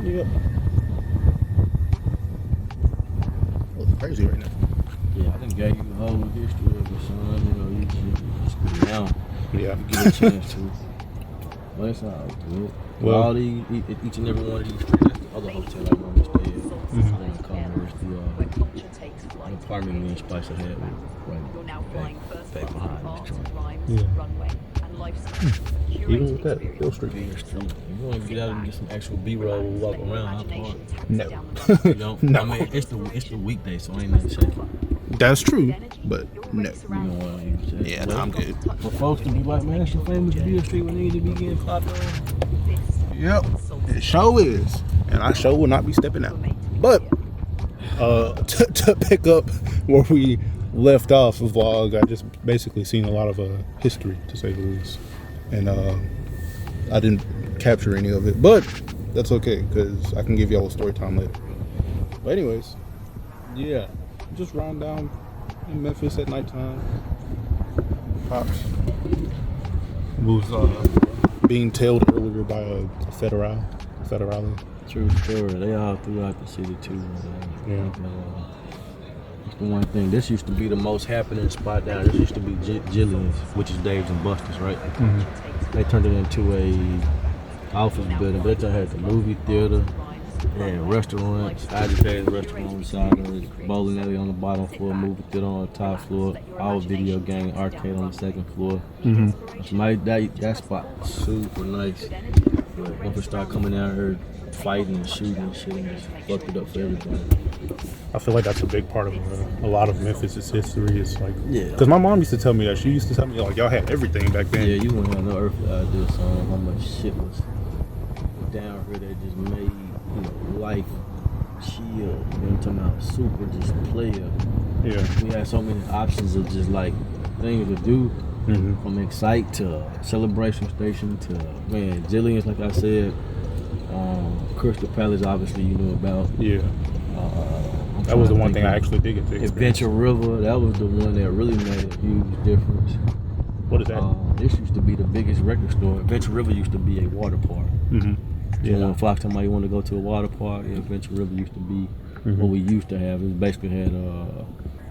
Yep. Oh, it's crazy right now. Yeah, I done gave you the whole history of it, son. You know, you just go down. Yeah. You get a chance to. Well, it's all good. Well, all these, each and every one of these streets, that's the other hotel I normally stay at. When I come here, it's the apartment me and Spicer had right behind this joint. Yeah. Even with that, Hill Street. You want to get out and get some actual B-roll, walk around High Park. No. You don't? No. I mean, it's the weekday, so ain't nothing shaking. That's true, but no. You know what I'm saying? Yeah, no, I'm good. For folks to be like, man, that's the famous Beale Street we need to be getting popped on. Yep, it sure is, and I sure will not be stepping out. But to pick up where we left off the vlog, I just basically seen a lot of history, to say the least, and I didn't capture any of it, but that's okay because I can give y'all a story time later. But anyways, yeah, just riding down in Memphis at nighttime. Pops was being tailed earlier by a federale. True story. They all throughout the city too. Yeah. It's the one thing. This used to be the most happening spot down. This used to be Jillian's, which is Dave's and Buster's, right? Mm-hmm. They turned it into a office building, but they had the movie theater and restaurants, agitated restaurant on the side of it, bowling alley on the bottom floor, movie theater on the top floor, our video game arcade on the second floor. Mm-hmm. That spot was super nice. But once we start coming out here fighting and shooting and shit, and just fucked it up for everybody. I feel like that's a big part of a lot of Memphis' history. It's like, yeah, because my mom used to tell me that. She used to tell me like y'all had everything back then. Yeah, you wouldn't have no earthly idea, son, how much shit was down here that just made, you know, life chill. You know what I'm talking about? Super just player. Yeah. We had so many options of just like things to do. Mm-hmm. From Excite to Celebration Station to, man, Jillian's, like I said, Crystal Palace, obviously you knew about. Yeah. That was the one thing I actually did get to experience. Adventure River, that was the one that really made a huge difference. What is that? This used to be the biggest record store. Adventure River used to be a water park. Mm-hmm. Yeah. So when Fox told me you want to go to a water park, Adventure River used to be what we used to have. It basically had,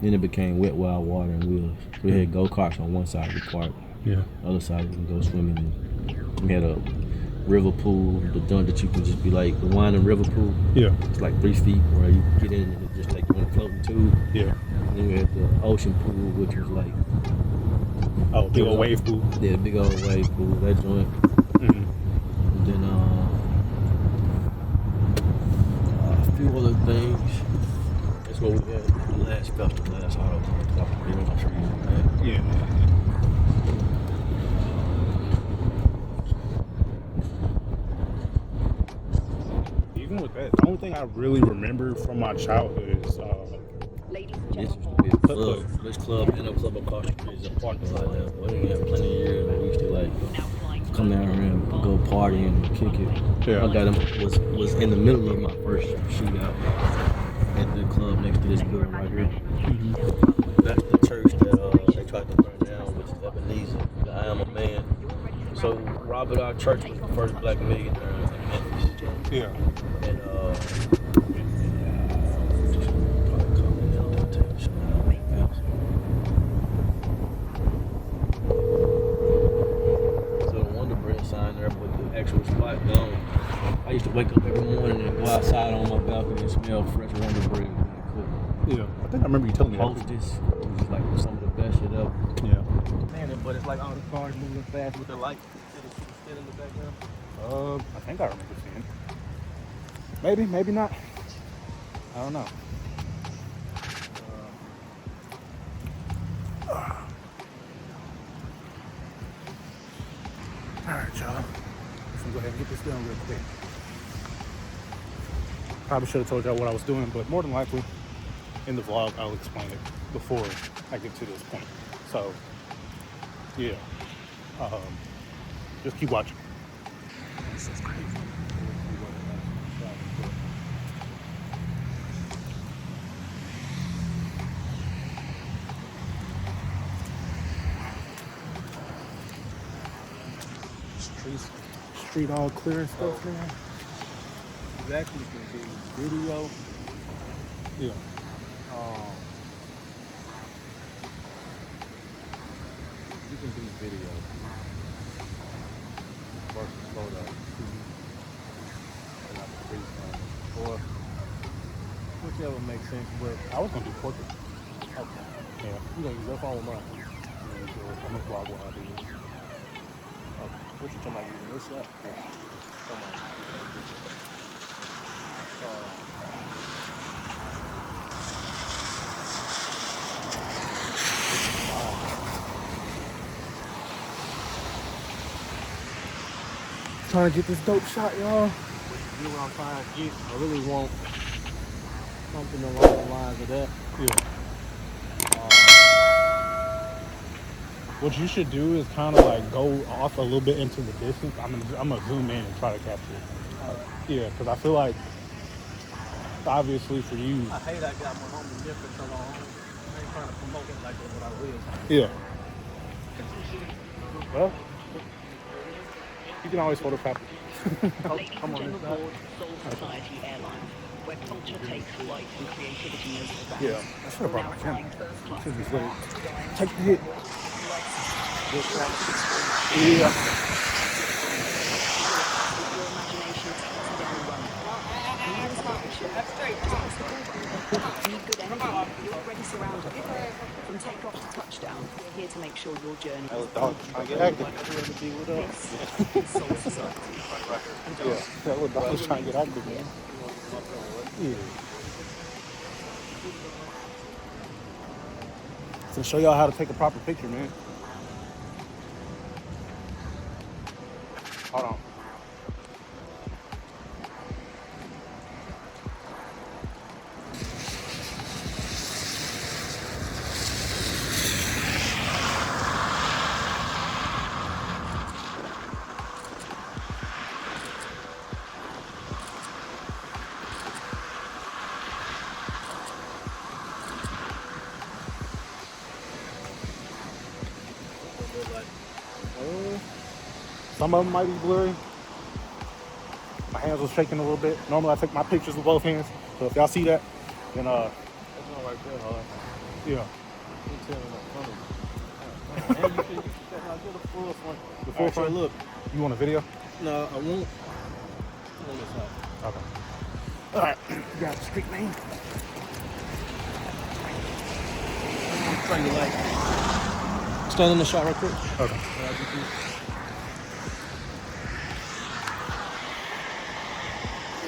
then it became Wet Wild Water and wheels. We had go-karts on one side of the park. Yeah. The other side we can go swimming in. We had a river pool, the joint that you can just be like, the wine and river pool. Yeah. It's like 3 feet where you get in and it just take you on a floating tube. Yeah. And then we had the ocean pool, which was like... Oh, big old wave pool. Yeah, big old wave pool, that joint. Mm-hmm. And then a few other things. That's what we had the last festival, last auto. I'm sure you know that. Yeah. Even with that, the only thing I really remember from my childhood is This used to be a club. This club, Club across the street is a parking lot now. We had plenty of years where we used to like come down here and go party and kick it. Yeah. I got him was in the middle of my first shootout at the club next to this building right here. Mm-hmm. That's the church that they tried to burn down, which is Ebenezer, the I Am a Man. So Robert R. Church was the first black millionaire in Memphis. Yeah. And sign there, but the actual spot gone. I used to wake up every morning and go outside on my balcony and smell fresh Wonder Bread when I cook. Yeah, I think I remember you telling me that. Hostess, it was like some of the best shit ever. Yeah. Man, but it's like all the cars moving fast with the lights still in the background. I think I remember seeing. Maybe, maybe not. I don't know. Alright, y'all. Let's go ahead and get this done real quick. Probably should have told y'all what I was doing, but more than likely, in the vlog, I'll explain it before I get to this point. So, yeah. Just keep watching. This is crazy. Street all clear and stuff, man. actually can do video. Yeah. You can do video versus photo. And I can freestyle. Or whichever makes sense, but I was gonna do portrait. okay. Yeah. You gonna use your phone or mine? I'm gonna vlog what I do. Okay. What you talking about using this shot? Yeah. Come on. Trying to get this dope shot, y'all. You know what I'm trying to get? I really want something along the lines of that. Yeah. What you should do is kind of like go off a little bit into the distance. I'm gonna zoom in and try to capture it. Yeah, because I feel like obviously for you. I hate I got my homie Memphis on. I ain't trying to promote it like what I will. Yeah. Well, you can always photocopy. Ladies and gentlemen aboard Soul Society Airlines, where culture takes flight and creativity knows no bounds. Yeah, I should have brought my Now camera. flying first class Should just to let it Dubai. take the hit. Your Yeah. imagination takes you down the runway. And in partnership, need good energy, you're already surrounded by it. From takeoff to touchdown, we're here to make sure your journey is Dog, trying to get active. this is Soul Society. Yeah, that little dog was trying to get active, man. Yeah. To show y'all how to take a proper picture, man. Hold on. Some of them might be blurry. My hands were shaking a little bit. Normally I take my pictures with both hands. So if y'all see that, then That's not right there, huh? yeah. You telling that funny. And you can get a full front. The full front. Look. You want a video? No, I won't. Okay. Alright. You got the street name? Trying to like stand in the shot right quick. Okay.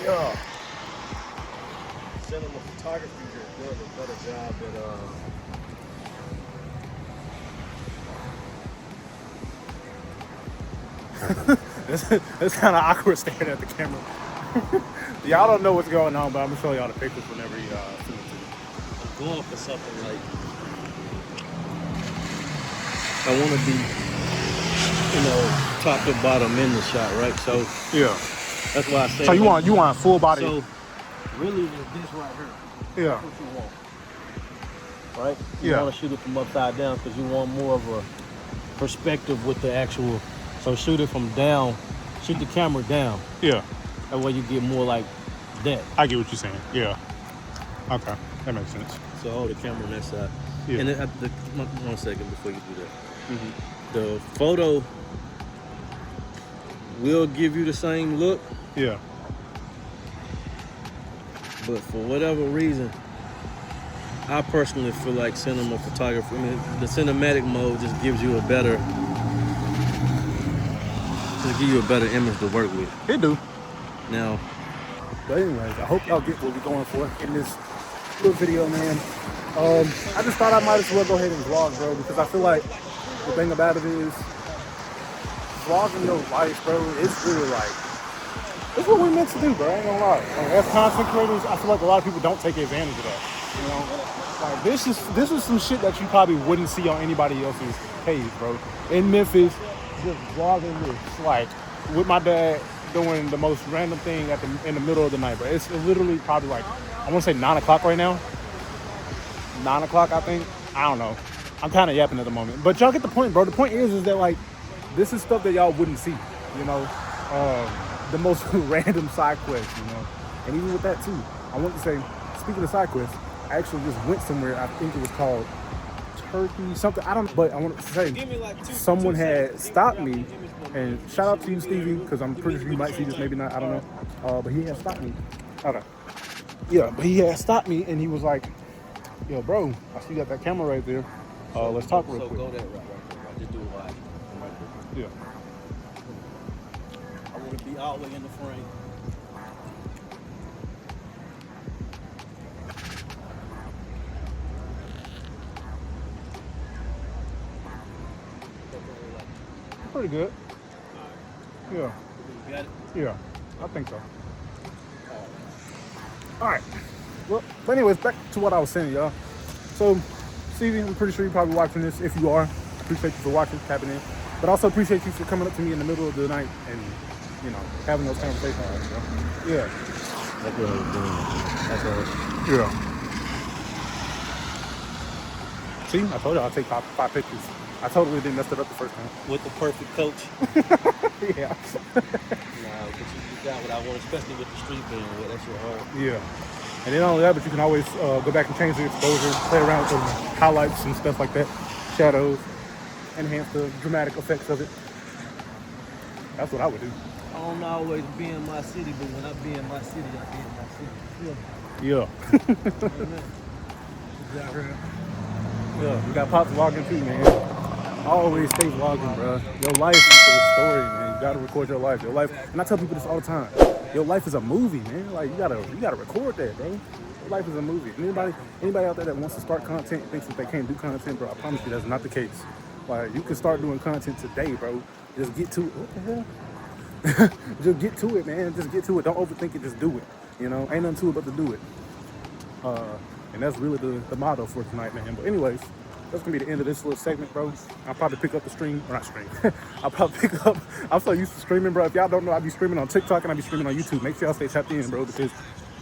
Yeah. Cinema photography does a better job at It's kind of awkward staring at the camera. Y'all don't know what's going on, but I'm gonna show y'all the pictures whenever you send it to me. going for something like I want to be, top to bottom in the shot, right? So Yeah. that's why I say. So you want full body? So really, is this right here? Yeah. That's what you want, right? You Yeah. want to shoot it from upside down because you want more of a perspective with the actual. So shoot it from down. Shoot the camera down. Yeah. That way you get more like that. I get what you're saying. Yeah. Okay. That makes sense. So hold the camera on that side. Yeah. And then, 1 second before you do that. The photo will give you the same look, Yeah. but for whatever reason, I personally feel like cinema photography, the cinematic mode just gives you a better image to work with. It do. Now, But anyways, I hope y'all get what we're going for in this little video, man. I just thought I might as well go ahead and vlog, bro, because I feel like the thing about it is vlogging your life, bro, it's really like, it's what we're meant to do, bro. I ain't gonna lie. Like, as content creators, I feel like a lot of people don't take advantage of that. You know, like this is some shit that you probably wouldn't see on anybody else's page, bro. In Memphis, just vlogging this, like with my dad doing the most random thing in the middle of the night, bro. It's literally probably like, I want to say 9 o'clock right now. 9 o'clock, I think. I don't know. I'm kind of yapping at the moment, but y'all get the point, bro. The point is that like, this is stuff that y'all wouldn't see, you know. The most random side quests, you know. And even with that too, I want to say, speaking of side quests, I actually just went somewhere. I think it was called Turkey something. I don't know, but I want to say someone had stopped me. And shout out to you, Stevie, because I'm pretty sure you might see this, maybe not. I don't know. But he had stopped me. Okay. Yeah, but he had stopped me, and he was like, "Yo, bro, I see you got that camera right there. Let's talk real quick." So go that route right there. Just do it wide. Yeah. I want to be all the way in the frame. Pretty good. Yeah. You got it? Yeah. I think so. All right. Well, but anyways, back to what I was saying, y'all. So, Stevie, I'm pretty sure you're probably watching this. If you are, I appreciate you for watching, tapping in. But also appreciate you for coming up to me in the middle of the night and, you know, having those conversations. You know? Yeah. That's what I was doing. That's all. Yeah. See, I told you I'll take five pictures. I totally didn't mess it up the first time. With the perfect coach. Yeah. Nah, but you got what I want, especially with the street being with. That's your heart. Yeah. And then not only that, but you can always go back and change the exposure, play around with the highlights and stuff like that, shadows, enhance the dramatic effects of it. That's what I would do. I don't always be in my city, but when I be in my city, I be in my city. Yeah. Yeah, we got Pops vlogging too, man. Always stay vlogging, bro. Your life is a story, man. You gotta record your life. Your life, and I tell people this all the time. Your life is a movie, man. Like you gotta record that, bro. Your life is a movie. Anybody out there that wants to start content thinks that they can't do content, bro. I promise you that's not the case. Like you can start doing content today, bro. Just get to it. What the hell? Just get to it, man. Just get to it. Don't overthink it. Just do it. You know, ain't nothing to it but to do it. And that's really the motto for tonight, man. But anyways, that's gonna be the end of this little segment, bro. I'll probably pick up the stream, or not stream. I'll probably pick up. I'm so used to streaming, bro. If y'all don't know, I be streaming on TikTok and I be streaming on YouTube. Make sure y'all stay tapped in, bro, because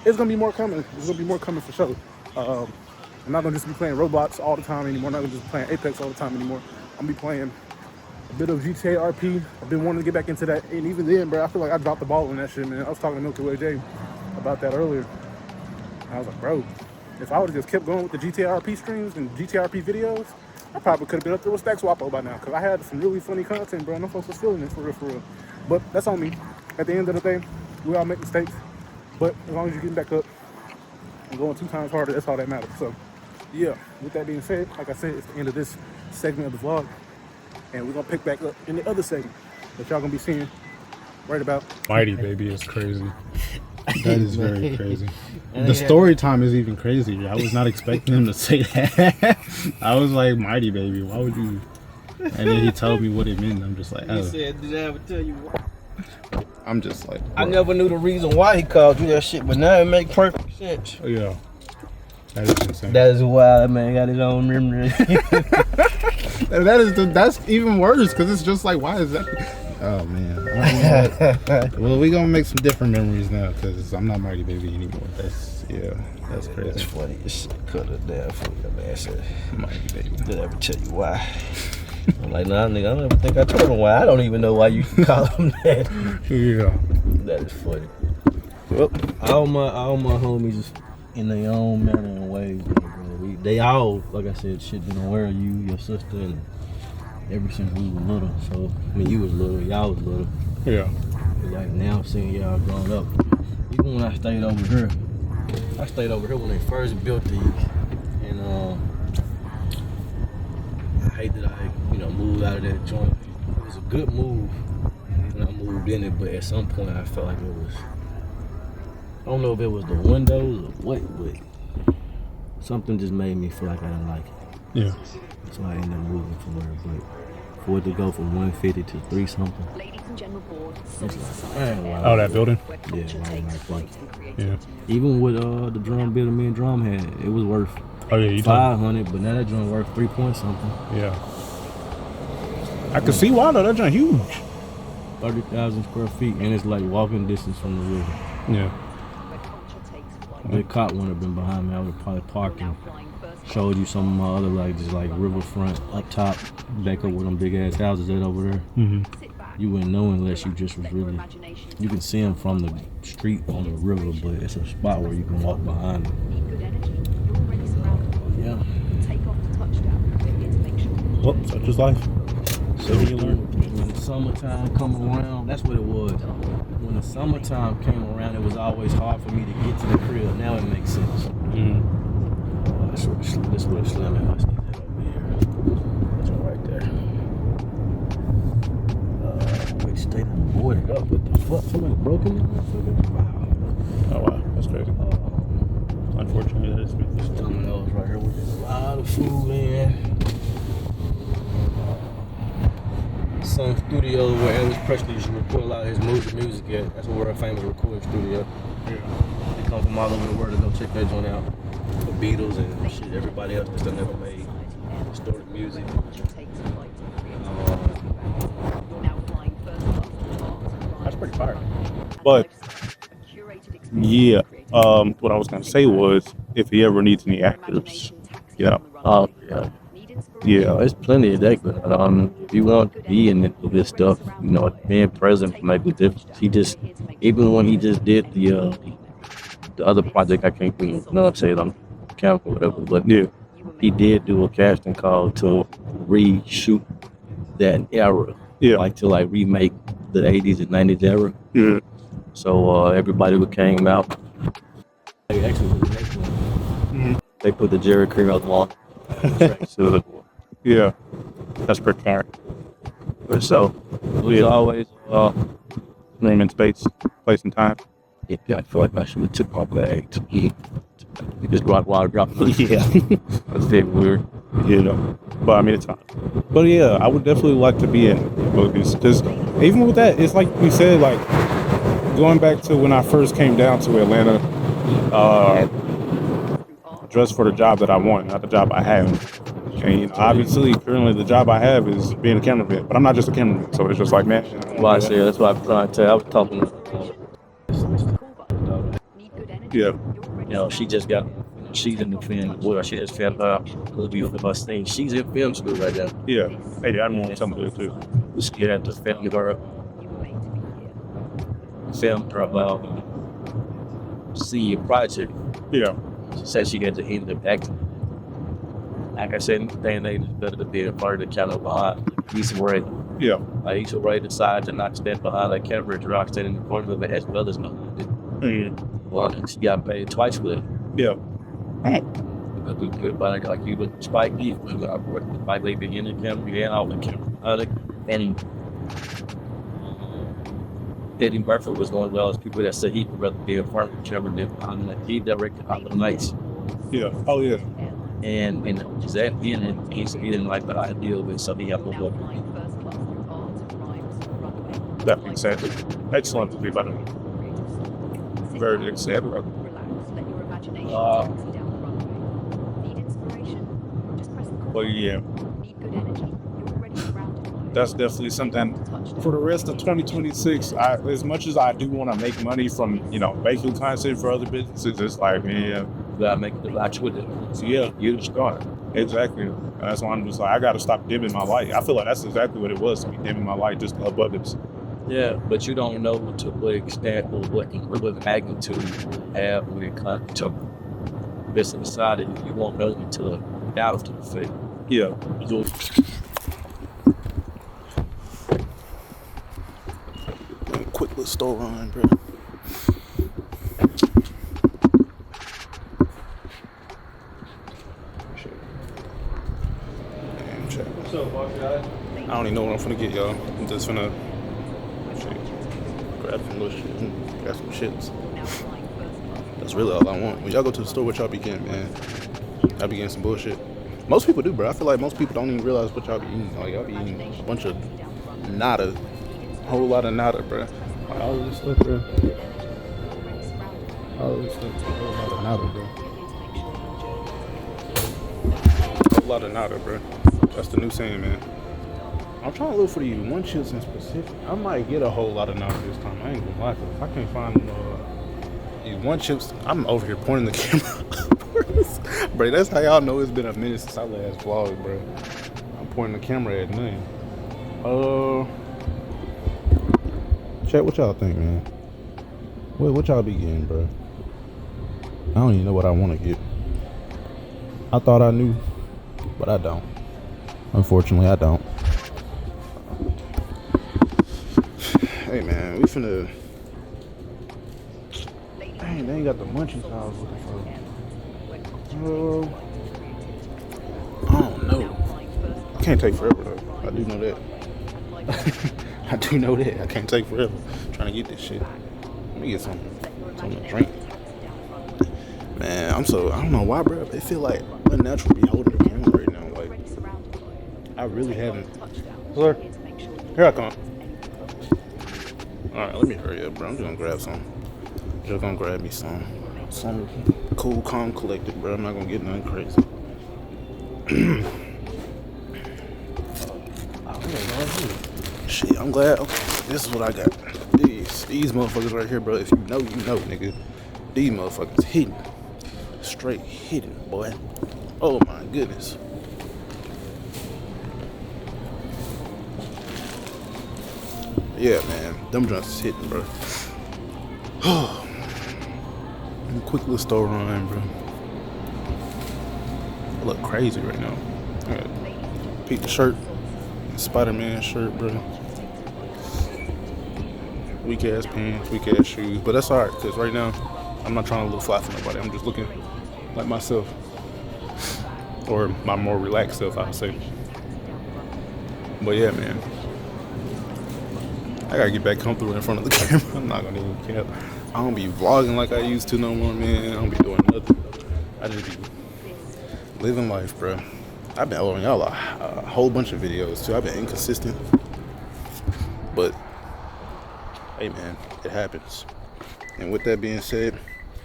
it's gonna be more coming. There's gonna be more coming for sure. I'm not gonna just be playing Roblox all the time anymore. I'm not gonna just be playing Apex all the time anymore. I'm gonna be playing a bit of GTA RP. I've been wanting to get back into that, and even then, bro, I feel like I dropped the ball on that shit, man. I was talking to Milky Way J about that earlier. And I was like, bro, if I would have just kept going with the GTA RP streams and GTA RP videos, I probably could have been up there with Stack Swappo by now, because I had some really funny content, bro, and them folks was feeling it for real. But that's on me. At the end of the day, we all make mistakes, but as long as you're getting back up and going 2 times harder, that's all that matters. So, yeah, with that being said, like I said, it's the end of this segment of the vlog, and we're going to pick back up in the other segment that y'all going to be seeing right about. Mighty Baby is crazy. That is very crazy. The story time is even crazier. I was not expecting him to say that. I was like, Mighty Baby, why would you? And then he told me what it meant. I'm just like, oh. He said, did I ever tell you what? I'm just like, I never knew the reason why he called you that shit, but now it makes perfect sense. Yeah. That is insane. That is why that man got his own memory. That's even worse, because it's just like, why is that? Oh man. Well, we gonna make some different memories now, because I'm not Mighty Baby anymore. That's crazy. That's funny as shit. Cut it down for you, man. Said, Mighty Baby. Did I ever tell you why? I'm like, nah, nigga, I don't ever think I told him why. I don't even know why you call him that. Yeah. That is funny. Well, all my homies is in their own manner and ways, bro. They all, like I said, shit been aware of you, your sister, and ever since we were little. So, I mean, you was little, y'all was little. Yeah. But like now, seeing y'all grown up. Even when I stayed over here when they first built these, and I hate that I, moved out of that joint. It was a good move when I moved in it, but at some point I felt like it was, I don't know if it was the windows or what, but something just made me feel like I didn't like it. Yeah. So I ended up moving from there, but for it to go from 150 to 3 something. Ladies and general board, Oh, that building? Yeah. Even with the drum building me and drum had, it was worth 500, but now that joint worth 3 point something. Yeah. I can see why though. That joint huge. 30,000 square feet, and it's like walking distance from the river. Yeah. The cop would have been behind me. I would have probably parked and showed you some of my other just riverfront up top, back up with them big ass houses that over there. Mm-hmm. You wouldn't know unless you just was really. You can see them from the street on the river, but it's a spot where you can walk behind them. Yeah. Well, such is life. So when the summertime come around, that's what it was. When the summertime came around, it was always hard for me to get to the crib. Now it makes sense. This is where the Slim and Husky is over here. That's right there. Wait, stay boarded up. What the fuck? Somebody broken in there? Wow. Oh wow, that's crazy. Unfortunately, that is Memphis. Domino's right here with a lot of food in. Some studio where Elvis Presley used to record a lot of his music at. That's a world famous recording studio. Yeah. They come from all over the world to go check that joint out. The Beatles and shit, everybody else that still never made historic music. That's pretty fire. But yeah, what I was gonna say was, if he ever needs any actors, yeah. Oh yeah. Yeah. There's plenty of that going on. If you want to be in this stuff, you know, being president might be different. He just, even when he just did the other project, I can't think, you know what I'm saying, on camera or whatever, but Yeah. he did do a casting call to reshoot that era, Yeah. like to remake the 80s and 90s era. Yeah. So everybody who came out, they actually did the next one. They put the Jerry Cream out on. So Yeah. That's pretty fire. so it was always Name and space, place and time. yeah, I feel like I should have took my bag to eat. You just drop it. Yeah. That's very weird. You know, but I mean, it's fine. But yeah, I would definitely like to be in movies, because even with that, it's like we said, like going back to when I first came down to Atlanta, just for the job that I want, not the job I have. And you know, obviously, currently the job I have is being a cameraman, but I'm not just a cameraman, so it's just like, man. Well, I say that's what I'm trying to tell you. I was talking to Yeah. you know, she just got, she's in the film. Well, she has filmed her movie of us thing. She's in film school right now. Yeah. Hey, I don't want to tell me that too. She had to film her about senior project. Yeah. She said she had to end up acting. Like I said, they it's better to be a part of the camera behind. He's right. Yeah. Like he's right decide to not stand behind that camera and rock stand in the corner of it as well as behind it. Well, she got paid twice with it. Yeah. Because we put like you with Spike Lee, Spike Lee being in the camera, and out the camera. And Eddie Murphy was one of those people that said he'd rather be in front of the camera than behind it. He directed Harlem Nights. Yeah. Oh yeah. And he's at the end, he didn't like the idea of it, so he had to look. That being said, excellent to be better. Very excited. Well, yeah. That's definitely something for the rest of 2026. As much as I do want to make money from, you know, making content for other businesses, it's like, man, You gotta make the match with it. so yeah, You the start. exactly. That's why I'm just like, I got to stop dimming my light. I feel like that's exactly what it was, to be dimming my light just to help others. Yeah, but you don't know to what extent or what magnitude you have when it comes to this inside it. You won't know until after the fact. Yeah. So, Quick little store run, bro. what's up, boss guys? I don't even know what I'm finna get, y'all. I'm just finna grab some little shit and grab some chips. That's really all I want. When y'all go to the store, what y'all be getting, man? Y'all be getting some bullshit. Most people do, bro. I feel like most people don't even realize what y'all be eating. Like, y'all be eating a bunch of nada. A whole lot of nada, bro. Like, all of this stuff, bro. All of this stuff, a whole lot of nada, bro. A whole lot of nada, bro. That's the new saying, man. I'm trying to look for these one chips in specific. I might get a whole lot of nada this time. I ain't gonna lie, 'cause if I can't find these one chips, I'm over here pointing the camera. Bro, that's how y'all know it's been a minute since I last vlogged, bro. I'm pointing the camera at nothing. Chat, what y'all think, man? What y'all be getting, bro? I don't even know what I want to get. I thought I knew, but I don't. Unfortunately, I don't. Hey, man, we finna... Dang, they ain't got the munchies I was looking for. I don't know. I can't take forever, though. I do know that. I do know that. I can't take forever trying to get this shit. Let me get something to drink. Man, I don't know why, bro. It feel like unnatural to be holding the camera right now. Like, I really haven't. Sir, here I come. Alright, let me hurry up, bro. I'm just gonna grab some. Just gonna grab me some cool, calm, collected, bro. I'm not gonna get nothing crazy. Shit, I'm glad. Okay, this is what I got. These motherfuckers right here, bro. If you know, nigga. These motherfuckers hidden. Straight hidden, boy. Oh my goodness. Yeah, man. Them joints is hitting, bro. Quick little store run, bro. I look crazy right now. Peep the shirt. Spider-Man shirt, bro. Weak ass pants, weak ass shoes. But that's alright, because right now, I'm not trying to look fly for nobody. I'm just looking like myself. Or my more relaxed self, I would say. But yeah, man. I gotta get back comfortable in front of the camera. I'm not gonna even cap. I don't be vlogging like I used to no more, man. I don't be doing nothing. I just be living life, bro. I've been owing y'all a whole bunch of videos too. I've been inconsistent. But, hey man, it happens. And with that being said,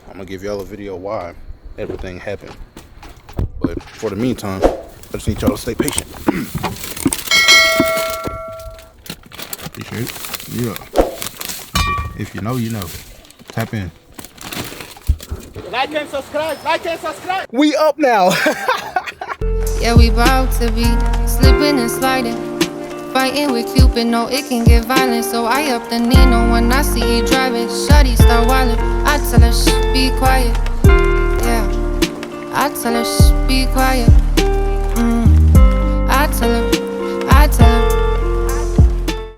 I'm gonna give y'all a video why everything happened. But for the meantime, I just need y'all to stay patient. Appreciate it. Yeah. If you know, you know. Tap in. Like and subscribe. Like and subscribe. We up now. Yeah, we bout to be slipping and sliding. Fighting with Cupid, no, it can get violent. So I up the Nino when I see he driving. Shawty start wildin', I tell her, shh, be quiet. Yeah, I tell her, shh, be quiet. I tell her,